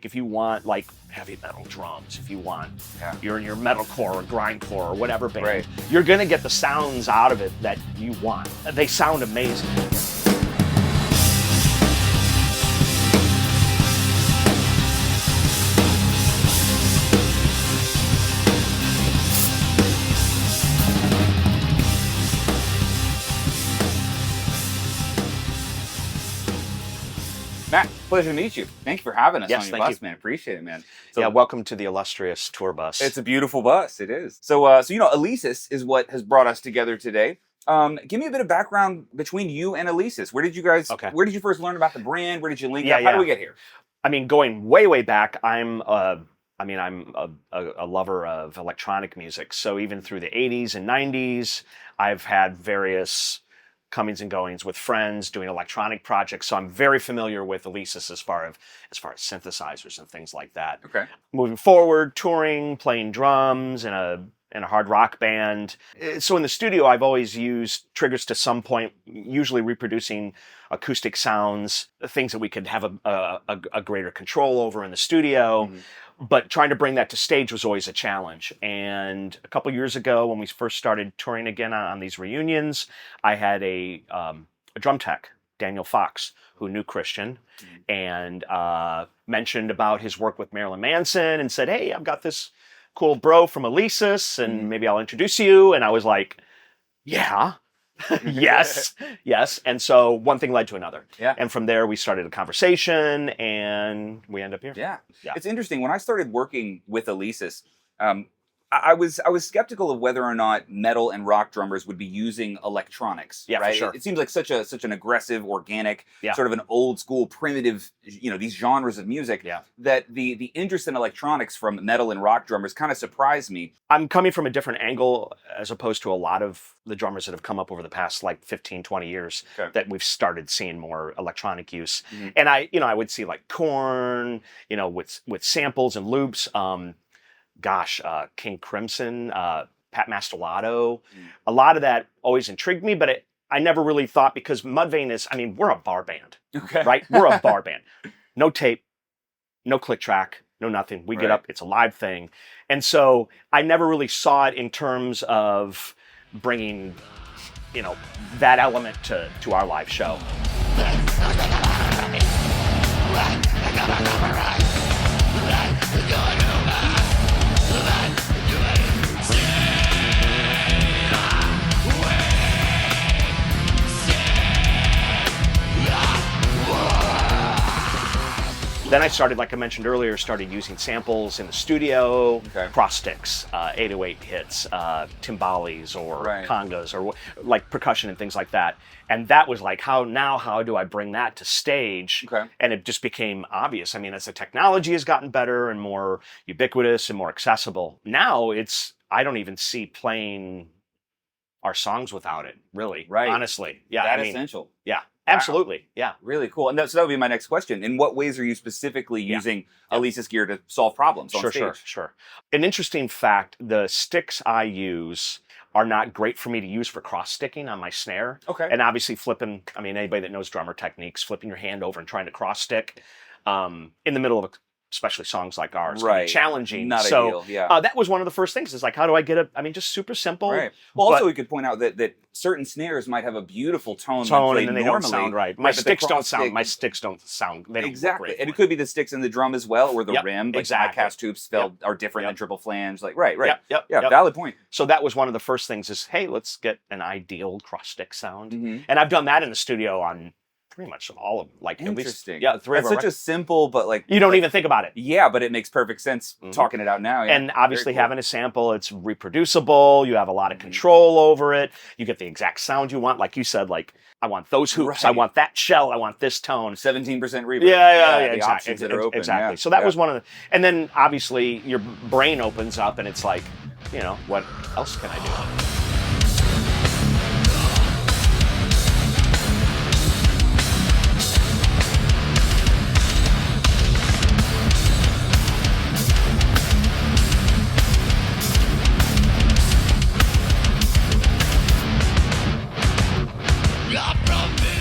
If you want like heavy metal drums, if you want, you're in your metalcore or grindcore or whatever band, you're gonna get the sounds out of it that you want. They sound amazing. Matt, pleasure to meet you. Thank you for having us on your bus, you. man. Appreciate it, man. So, welcome to the illustrious tour bus. It's a beautiful bus. It is. So you know, Alisis is what has brought us together today. Give me a bit of background between you and Alisis. Where did you guys? Where did you first learn about the brand? Where did you link up? How do we get here? I mean, going way back, I'm a lover of electronic music. So even through the 80s and 90s, I've had various comings and goings with friends doing electronic projects. So I'm very familiar with Alisis as far as synthesizers and things like that. Okay. Moving forward, touring, playing drums in a hard rock band. So in the studio, I've always used triggers to some point, usually reproducing acoustic sounds, things that we could have a greater control over in the studio. Mm-hmm. But trying to bring that to stage was always a challenge. And a couple years ago, when we first started touring again on these reunions, I had a drum tech, Daniel Fox, who knew Christian, and mentioned about his work with Marilyn Manson and said, "Hey, I've got this cool bro from Alisis, and maybe I'll introduce you." And I was like, "Yeah." yes. And so one thing led to another. Yeah. And from there we started a conversation and we end up here. Yeah. It's interesting. When I started working with Alisis, I was skeptical of whether or not metal and rock drummers would be using electronics. Yeah, right? For sure. It seems like such an aggressive, organic, sort of an old school, primitive, these genres of music. Yeah. That the interest in electronics from metal and rock drummers kind of surprised me. I'm coming from a different angle as opposed to a lot of the drummers that have come up over the past like 15, 20 years that we've started seeing more electronic use. Mm-hmm. And I would see like Korn, with samples and loops. King Crimson, Pat Mastelotto, a lot of that always intrigued me, but I never really thought, because Mudvayne we're a bar band, right? We're a bar band. No tape, no click track, no nothing. We get up, it's a live thing. And so I never really saw it in terms of bringing, that element to our live show. Then I started, like I mentioned earlier, using samples in the studio, cross sticks, 808 hits, timbales or congas or like percussion and things like that. And that was like, how do I bring that to stage? And it just became obvious. I mean, as the technology has gotten better and more ubiquitous and more accessible, now I don't even see playing our songs without it, really. Right. Honestly. Yeah. That's essential. Yeah. Absolutely. Yeah. Really cool. And so that would be my next question. In what ways are you specifically using Alisis gear to solve problems on stage? Sure. An interesting fact, the sticks I use are not great for me to use for cross-sticking on my snare. Okay. And obviously anybody that knows drummer techniques, flipping your hand over and trying to cross-stick in the middle of especially songs like ours, can be challenging. Not ideal, that was one of the first things, is like, how do I get just super simple. Right. Well, also we could point out that certain snares might have a beautiful tone and then they don't sound right. My sticks don't sound, they don't exactly. And it could be the sticks in the drum as well, or the rim. Like my cast tubes are different than triple flange. Like, right. Valid point. So that was one of the first things is, hey, let's get an ideal cross-stick sound. Mm-hmm. And I've done that in the studio on pretty much all of interesting. At least, that's such a simple, but you don't even think about it. Yeah, but it makes perfect sense talking it out now. Yeah. And obviously having a sample, it's reproducible. You have a lot of control over it. You get the exact sound you want. Like you said, like, I want those hoops. I want that shell. I want this tone. 17% reverb. Yeah. The options that are open. Exactly. So that was one of the, and then obviously your brain opens up and it's like, what else can I do?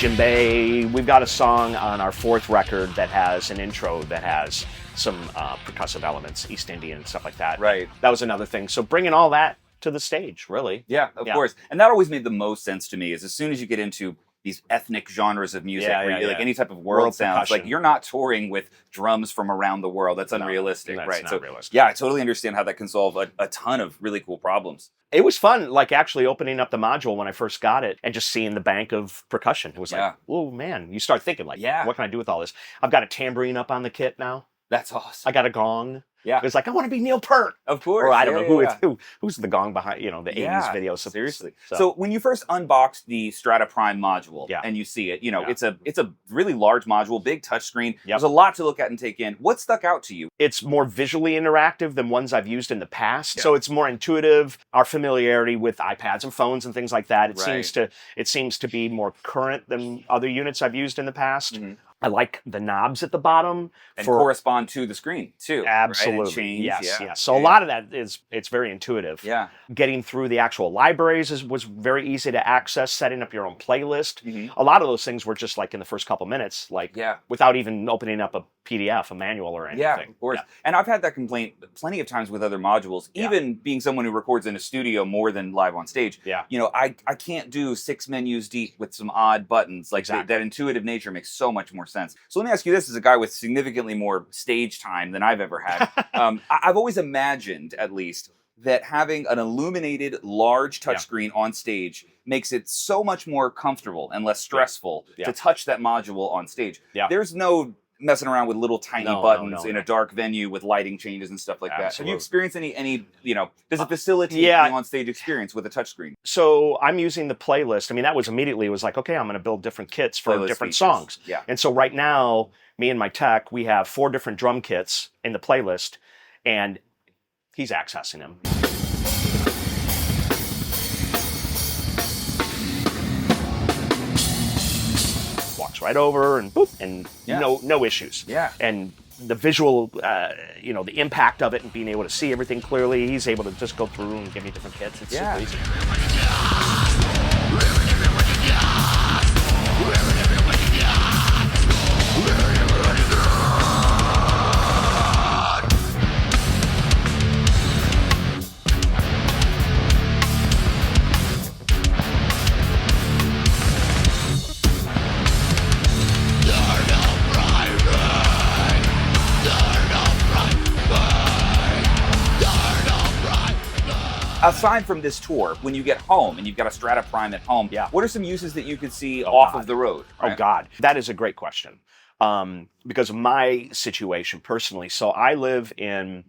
Djembe, we've got a song on our fourth record that has an intro that has percussive elements, East Indian and stuff like that. Right. That was another thing. So bringing all that to the stage, really. Yeah, of course. And that always made the most sense to me, is as soon as you get into these ethnic genres of music, like any type of world sounds, like you're not touring with drums from around the world. That's unrealistic, right? So realistic. Yeah, I totally understand how that can solve a ton of really cool problems. It was fun, like actually opening up the module when I first got it and just seeing the bank of percussion. It was like, oh man, you start thinking like, what can I do with all this? I've got a tambourine up on the kit now. That's awesome. I got a gong. Yeah. It's like, I want to be Neil Peart. Of course. Or I don't know who's the gong behind, the 80s videos. Seriously. So when you first unboxed the Strata Prime module and you see it, it's a really large module, big touchscreen. There's a lot to look at and take in. What stuck out to you? It's more visually interactive than ones I've used in the past. So it's more intuitive. Our familiarity with iPads and phones and things like that, it seems to be more current than other units I've used in the past. Mm-hmm. I like the knobs at the bottom. And correspond to the screen, too. Absolutely. Right? Change. Yes. So a lot of that it's very intuitive. Yeah. Getting through the actual libraries was very easy to access, setting up your own playlist. Mm-hmm. A lot of those things were just like in the first couple minutes, without even opening up a PDF, a manual or anything. Yeah, of course. Yeah. And I've had that complaint plenty of times with other modules, even being someone who records in a studio more than live on stage. Yeah. I can't do 6 menus deep with some odd buttons. Like that intuitive nature makes so much more sense. So let me ask you this, as a guy with significantly more stage time than I've ever had. I've always imagined, at least, that having an illuminated large touchscreen on stage makes it so much more comfortable and less stressful to touch that module on stage. Yeah. There's no messing around with little tiny buttons in a dark venue with lighting changes and stuff like that. Have you experienced any does it facilitate the on-stage experience with a touchscreen? So I'm using the playlist. I mean, that was immediately, it was like, okay, I'm going to build different kits for different songs. Yeah. And so right now, me and my tech, we have 4 different drum kits in the playlist, and he's accessing them. Right over and boop, and no issues. Yeah. And the visual, the impact of it and being able to see everything clearly, he's able to just go through and give me different kits. It's super easy. Aside from this tour, when you get home and you've got a Strata Prime at home, what are some uses that you could see off of the road? Right? Oh, God. That is a great question. Because of my situation personally. So I live in,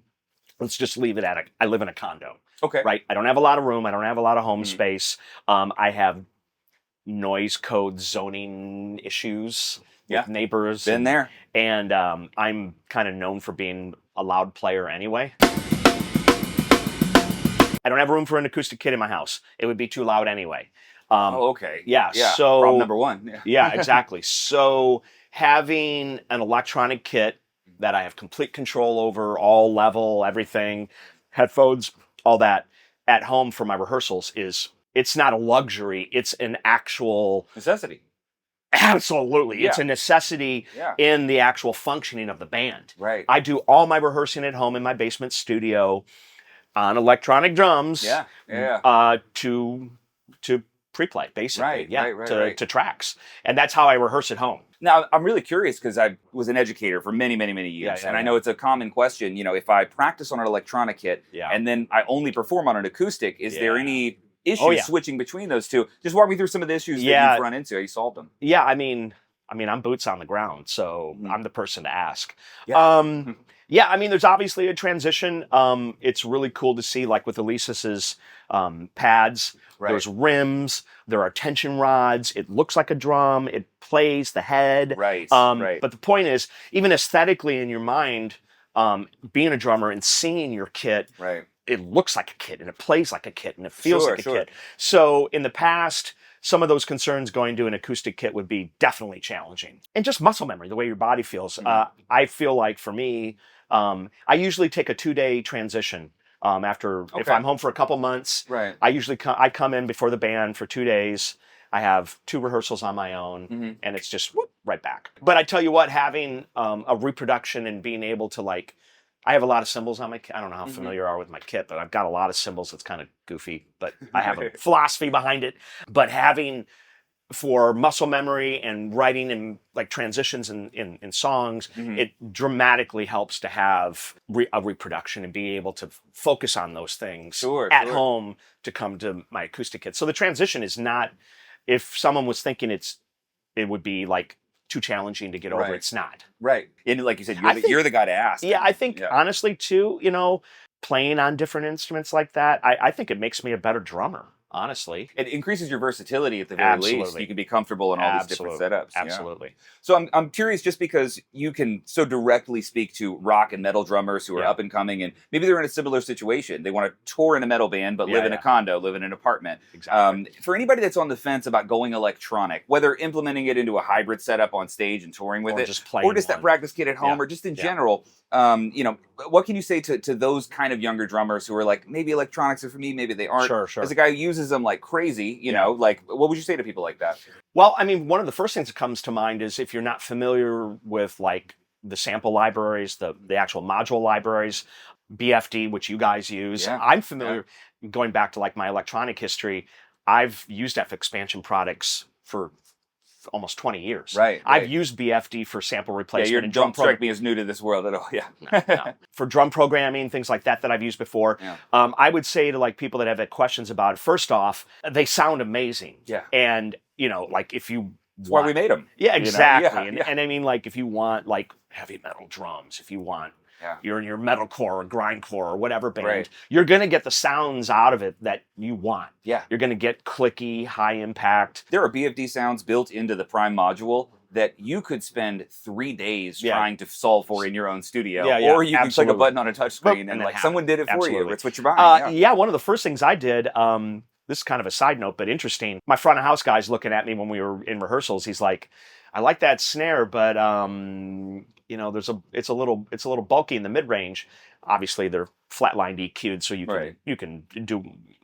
let's just leave it at I live in a condo. Okay. Right? I don't have a lot of room. I don't have a lot of home space. I have noise code zoning issues with neighbors. Been there. And I'm kind of known for being a loud player anyway. I don't have room for an acoustic kit in my house. It would be too loud anyway. Okay. Yeah. So problem number one. Yeah, exactly. So having an electronic kit that I have complete control over, all level, everything, headphones, all that, at home for my rehearsals it's not a luxury. It's an actual necessity. Absolutely. Yeah. It's a necessity in the actual functioning of the band. Right. I do all my rehearsing at home in my basement studio on electronic drums to pre-play, basically. Right. To tracks. And that's how I rehearse at home. Now, I'm really curious because I was an educator for many, many, many years. I know it's a common question. If I practice on an electronic kit and then I only perform on an acoustic, is there any issues switching between those two? Just walk me through some of the issues that you've run into. How you solved them? Yeah, I mean, I'm boots on the ground, so I'm the person to ask. Yeah, I mean, there's obviously a transition. It's really cool to see, like with Alisis's pads, there's rims, there are tension rods. It looks like a drum. It plays the head. Right. But the point is, even aesthetically in your mind, being a drummer and seeing your kit, it looks like a kit and it plays like a kit and it feels like a kit. So in the past, some of those concerns going to an acoustic kit would be definitely challenging. And just muscle memory, the way your body feels. I feel like for me, I usually take a 2-day transition after, if I'm home for a couple months. Right. I usually I come in before the band for 2 days. I have 2 rehearsals on my own, and it's just whoop, right back. But I tell you what, having a reproduction and being able to like, I have a lot of cymbals on my kit. I don't know how familiar you are with my kit, but I've got a lot of cymbals. It's kind of goofy, but I have a philosophy behind it. But having for muscle memory and writing and like transitions in songs, it dramatically helps to have a reproduction and be able to focus on those things at home to come to my acoustic kit. So the transition is not, if someone was thinking it would be like too challenging to get over, it's not. Right. And like you said, you're the guy to ask. Yeah, I think honestly too, you know, playing on different instruments like that, I think it makes me a better drummer. Honestly, it increases your versatility at the very least. You can be comfortable in all these different setups. Absolutely. Yeah. So I'm curious, just because you can so directly speak to rock and metal drummers who are up and coming, and maybe they're in a similar situation. They want to tour in a metal band, but live in a condo, live in an apartment. Exactly. For anybody that's on the fence about going electronic, whether implementing it into a hybrid setup on stage and touring with it, just playing or just that practice kit at home, or just in general, you know, what can you say to those kind of younger drummers who are like, maybe electronics are for me, maybe they aren't? Sure. As a guy who uses them like crazy, you know, like what would you say to people like that? Well, I mean, one of the first things that comes to mind is if you're not familiar with like the sample libraries, the actual module libraries, BFD, which you guys use. I'm familiar, going back to like my electronic history, I've used F expansion products for almost 20 years. Right. I've used BFD for sample replacement. Yeah, your don't strike me as new to this world at all. Yeah. No. For drum programming, things like that I've used before. Yeah. I would say to like people that have had questions about it, first off, they sound amazing. Yeah. And, you know, like if you That's why we made them. Yeah, exactly. You know? And I mean, like if you want like heavy metal drums, if you want you're in your metalcore or grindcore or whatever band, you're going to get the sounds out of it that you want. Yeah. You're going to get clicky, high impact. There are BFD sounds built into the Prime module that you could spend 3 days trying to solve for in your own studio. Or you can click a button on a touch screen and like someone did it for you. It's what you're buying. One of the first things I did, this is kind of a side note, but interesting. My front of house guy's looking at me when we were in rehearsals. He's like, I like that snare, but you know, it's a little bulky in the mid range. Obviously, they're flatlined EQ'd, so you can do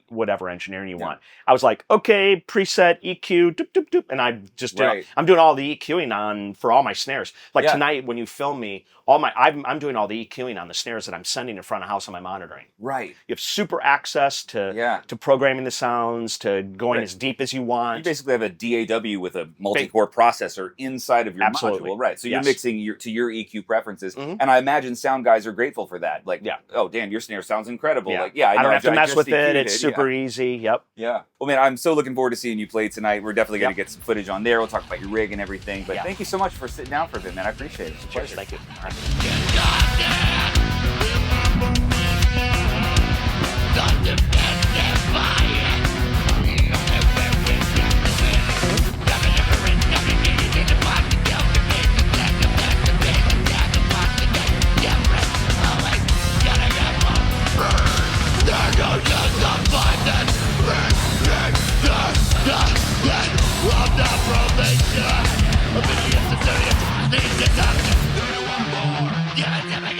whatever engineering you want. I was like, okay, preset EQ, doop, doop, doop, and I just did. I'm doing all the EQing on for all my snares. Like tonight, when you film me, I'm doing all the EQing on the snares that I'm sending in front of house on my monitoring. Right. You have super access to programming the sounds, to going as deep as you want. You basically have a DAW with a multi-core processor inside of your module. Right. So you're mixing to your EQ preferences. And I imagine sound guys are grateful for that. Like, oh, Dan, your snare sounds incredible. Like, I don't have to mess with it. It's super easy. Yep. Yeah. Well, man, I'm so looking forward to seeing you play tonight. We're definitely going to get some footage on there. We'll talk about your rig and everything. But thank you so much for sitting down for a bit, man. I appreciate it. It's a pleasure. Thank you. Yeah,